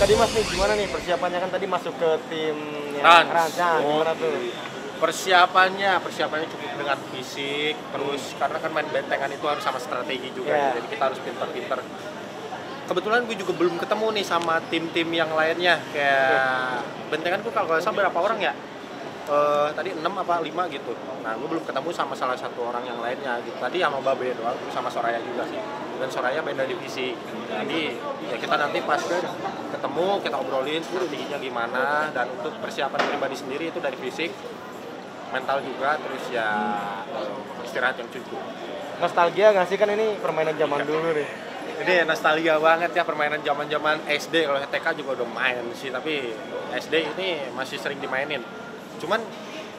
Kak Dimas nih gimana nih persiapannya, kan tadi masuk ke tim Rans. Nah, gimana tuh? Persiapannya cukup dengan fisik, terus karena kan main bentengan itu harus sama strategi juga, Yeah. jadi kita harus pintar-pintar. Kebetulan gue juga belum ketemu nih sama tim-tim yang lainnya, kayak bentengan gue kalau nggak salah berapa orang ya? Tadi 6 apa 5 gitu. Nah, gue belum ketemu sama salah satu orang yang lainnya gitu. Tadi sama Babe doang, terus sama Soraya juga sih. Dan Soraya beda divisi. Jadi ya kita nanti pas ketemu, kita obrolin strateginya gimana, dan untuk persiapan pribadi sendiri itu dari fisik, mental juga, terus ya istirahat yang cukup. Nostalgia nggak sih, kan ini permainan zaman dulu nih. Ini nostalgia banget ya, permainan zaman-zaman SD. Kalau TK juga udah main sih, tapi SD ini masih sering dimainin. Cuman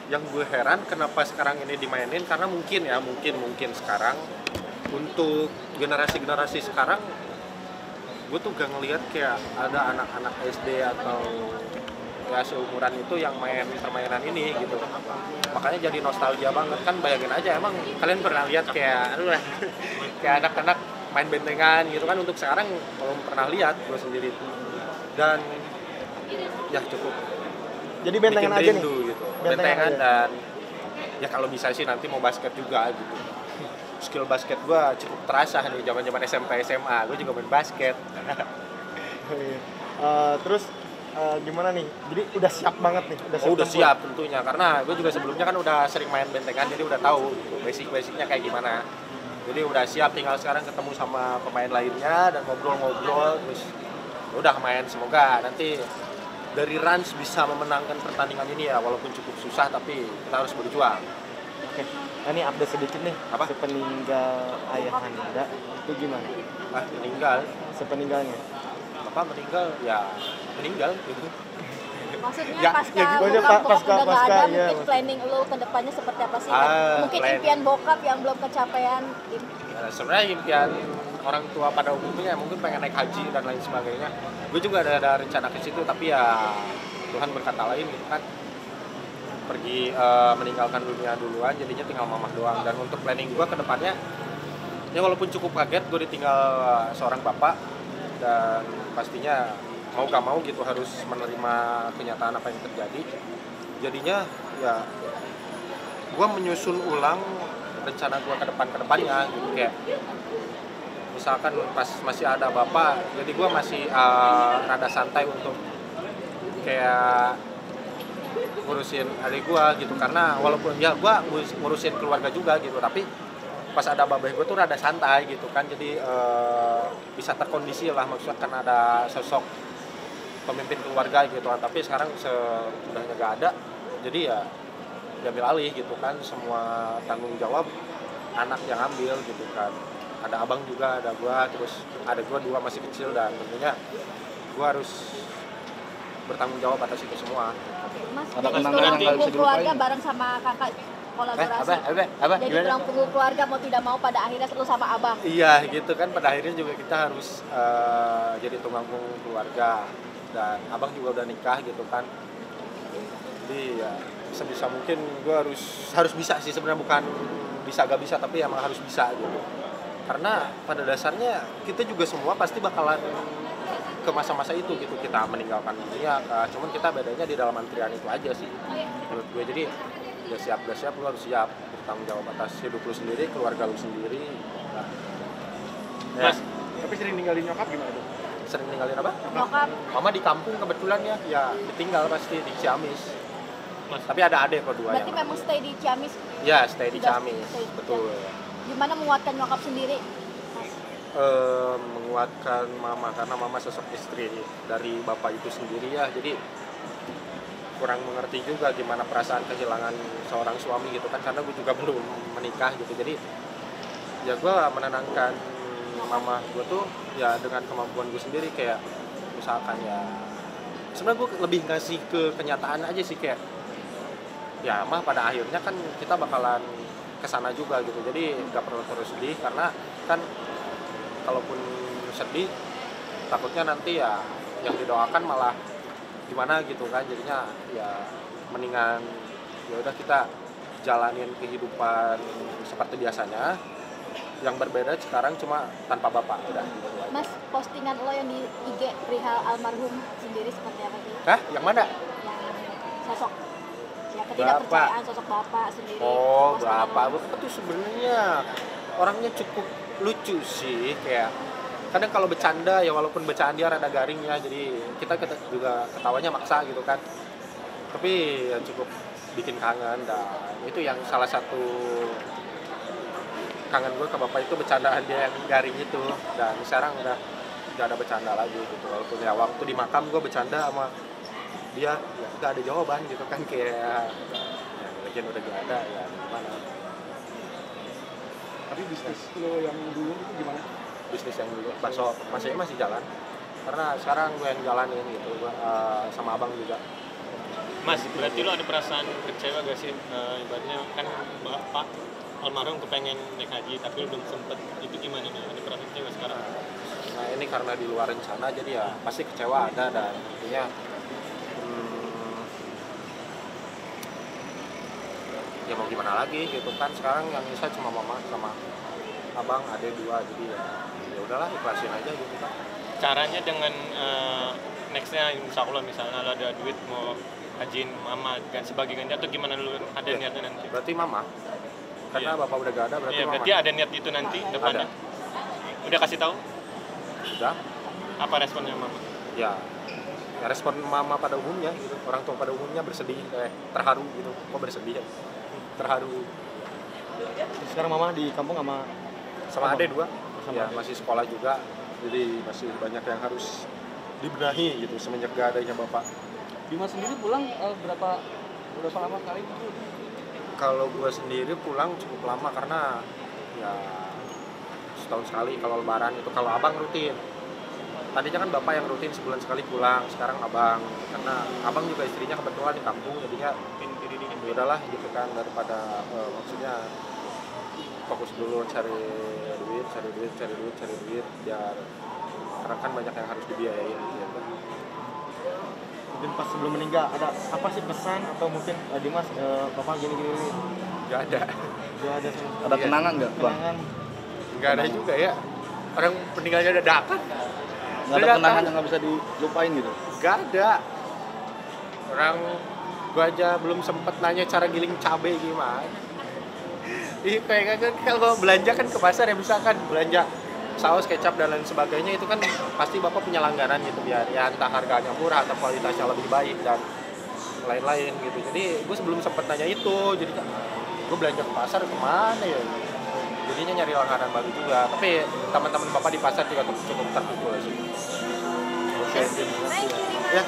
yang gue heran kenapa sekarang ini dimainin, karena mungkin sekarang untuk generasi sekarang gue tuh gak ngelihat kayak ada anak-anak SD atau ya seumuran itu yang main permainan ini gitu. Makanya jadi nostalgia banget kan. Bayangin aja, emang kalian pernah lihat kayak kayak anak-anak main bentengan gitu kan? Untuk sekarang belum pernah lihat gue sendiri, dan ya cukup Jadi bentengan aja nih. gitu. Bentengan Bentengan aja. dan ya kalau bisa sih nanti mau basket juga gitu. Skill basket gue cukup terasa nih zaman-zaman SMP SMA, gue juga main basket. Terus gimana nih? Jadi udah siap banget nih, Udah tempur. siap tentunya, karena gue juga sebelumnya kan udah sering main bentengan, jadi udah tahu gitu, basic-basicnya kayak gimana. Jadi udah siap, tinggal sekarang ketemu sama pemain lainnya dan ngobrol-ngobrol, terus udah main. Semoga nanti dari Rans bisa memenangkan pertandingan ini ya, walaupun cukup susah tapi kita harus berjuang. Oke. Nah, ini update sedikit nih. Apa? Sepeninggal ayah Anda itu gimana? Meninggal? Sepeninggalnya. Apa meninggal? Ya meninggal gitu. Maksudnya Ya, pasca ya gitu. bokap Pasca- udah nggak pasca, ada, iya, mungkin maksudnya. planning lo ke depannya seperti apa sih? Mungkin Planning. impian bokap yang belum kecapean. Sebenarnya impian orang tua pada umumnya mungkin pengen naik haji dan lain sebagainya. Gue juga ada rencana ke situ, tapi ya Tuhan berkata lain gitu kan. Pergi meninggalkan dunia duluan, jadinya tinggal mamah doang. Dan untuk planning gue ke depannya, ya walaupun cukup kaget gue ditinggal seorang bapak, dan pastinya mau gak mau gitu harus menerima kenyataan apa yang terjadi. Jadinya ya gue menyusun ulang rencana gue ke depannya gitu. Kayak misalkan pas masih ada bapak, jadi gue masih rada santai untuk kayak ngurusin adik gue gitu, karena walaupun ya gue ngurusin keluarga juga gitu, tapi pas ada babeh gue tuh rada santai gitu kan. Jadi bisa terkondisi lah, maksudnya kan ada sosok pemimpin keluarga gitu kan. Tapi sekarang sudahnya gak ada, jadi ya diambil alih gitu kan, semua tanggung jawab anak yang ambil gitu kan. Ada abang juga, ada gue, terus ada gue 2 masih kecil, dan tentunya gue harus bertanggung jawab atas itu semua. Mas, Ada jadi kenangan tulang yang nggak punggung bisa keluarga dilupain. bareng sama kakak kolaborasi. Apa? Jadi Gimana? tulang punggung keluarga mau tidak mau pada akhirnya lu sama abang. Iya gitu kan, pada akhirnya juga kita harus jadi tulang punggung keluarga, dan abang juga udah nikah gitu kan. Jadi ya sebisa mungkin gue harus bisa sih sebenarnya, bukan bisa gak bisa, tapi emang harus bisa gitu. Karena pada dasarnya kita juga semua pasti bakalan ke masa-masa itu gitu, kita meninggalkan dunia, cuman kita bedanya di dalam antrian itu aja sih menurut gue. Jadi ya siap lu harus siap bertanggung jawab atas hidup lu sendiri, keluarga lu sendiri. Nah, Mas, tapi sering ninggalin nyokap gimana tuh? sering ninggalin apa? Bokap Mama di kampung kebetulan ya ditinggal pasti di Ciamis. Tapi ada adek kok 2 berarti yang memang stay di Ciamis. ya stay di Sudah Ciamis, stay di betul. Gimana menguatkan nyokap sendiri? Menguatkan mama, karena mama sosok istri dari bapak itu sendiri ya, jadi kurang mengerti juga gimana perasaan kehilangan seorang suami gitu kan, karena gue juga belum menikah gitu. Jadi ya gue menenangkan mama gue tuh ya dengan kemampuan gue sendiri, kayak misalkan ya sebenarnya gue lebih ngasih ke kenyataan aja sih, kayak ya mah pada akhirnya kan kita bakalan kesana juga gitu, jadi nggak perlu terus sedih, karena kan kalaupun sedih takutnya nanti ya yang didoakan malah gimana gitu kan. Jadinya ya mendingan ya udah kita jalanin kehidupan seperti biasanya, yang berbeda sekarang cuma tanpa bapak udah. Mas, postingan lo yang di IG perihal almarhum sendiri seperti apa sih? Hah? Yang mana? Yang sosok ya ketidakpercayaan sosok bapak sendiri. Oh, Postingan bapak. lo. Bapak tuh sebenarnya orangnya cukup lucu sih, kayak kadang kalau bercanda ya walaupun bercanda dia rada garing ya, jadi kita juga ketawanya maksa gitu kan. Tapi ya cukup bikin kangen, dan itu yang salah satu kangen gue ke bapak itu bercandaan dia yang garing itu, dan sekarang udah gak ada bercanda lagi gitu. Walaupun ya waktu di makam gue bercanda sama dia ya gak ada jawaban gitu kan, kayak ya legend udah gak ada ya gimana. Tapi bisnis lo yang dulu itu gimana? Bisnis yang dulu bakso masih jalan, karena sekarang gue yang jalanin gitu, gue sama abang juga. Mas, berarti lo ada perasaan kecewa gak sih? Ibaratnya kan bapak almarhum kepengen naik haji tapi lo belum sempet, itu gimana nih? Ada perasaan kecewa sekarang? Nah ini karena di luar rencana jadi ya pasti kecewa ada, dan intinya ya mau gimana lagi gitu kan. Sekarang yang bisa cuma mama sama abang, adek dua, jadi ya udahlah ikhlasin aja gitu kan. Caranya dengan nextnya insya Allah misalnya lo ada duit mau hajiin mama dan sebagainya, atau gimana lu ada niatnya nanti? Berarti mama, karena Iya. bapak udah gak ada, berarti Iya, mama. berarti ada niat itu nanti depannya. Udah kasih tahu? Udah, Apa responnya mama? ya respon mama pada umumnya gitu. Orang tua pada umumnya bersedih, terharu gitu. Kok bersedih ya? Terharu. Sekarang mama di kampung sama Sama adek dua, Sama ya adek. masih sekolah juga, jadi masih banyak yang harus dibenahi gitu semenjak gak adanya bapak. Dimas sendiri pulang berapa lama kali? Kalau gue sendiri pulang cukup lama karena ya setahun sekali kalau lebaran itu. Kalau abang rutin, tadinya kan bapak yang rutin sebulan sekali pulang, sekarang abang, karena abang juga istrinya kebetulan di kampung, jadinya ya udahlah gitu kan, daripada maksudnya fokus dulu cari duit biar, karena kan banyak yang harus dibiayain gitu. mungkin pas sebelum meninggal ada apa sih pesan atau mungkin Dimas bapak gini Gak ada. gak ada sama Ada Iya. kenangan nggak, Bang? kenangan. Nggak ada juga ya, orang meninggalnya dadakan. Nggak ada kenangan yang nggak bisa dilupain gitu? Gak ada. Orang gua aja belum sempet nanya cara giling cabai gimana. Iya, kayak kan kalau belanja kan ke pasar ya, misalkan belanja saus, kecap dan lain sebagainya, itu kan pasti bapak punya langganan gitu, biar ya entah harganya murah atau kualitasnya lebih baik dan lain-lain gitu. Jadi gue sebelum sempet nanya itu, jadi gue belanja ke pasar kemana ya, jadinya nyari langganan baru juga. Tapi teman-teman bapak di pasar juga cukup terpukul sih. Thank you, Dimas. Ya,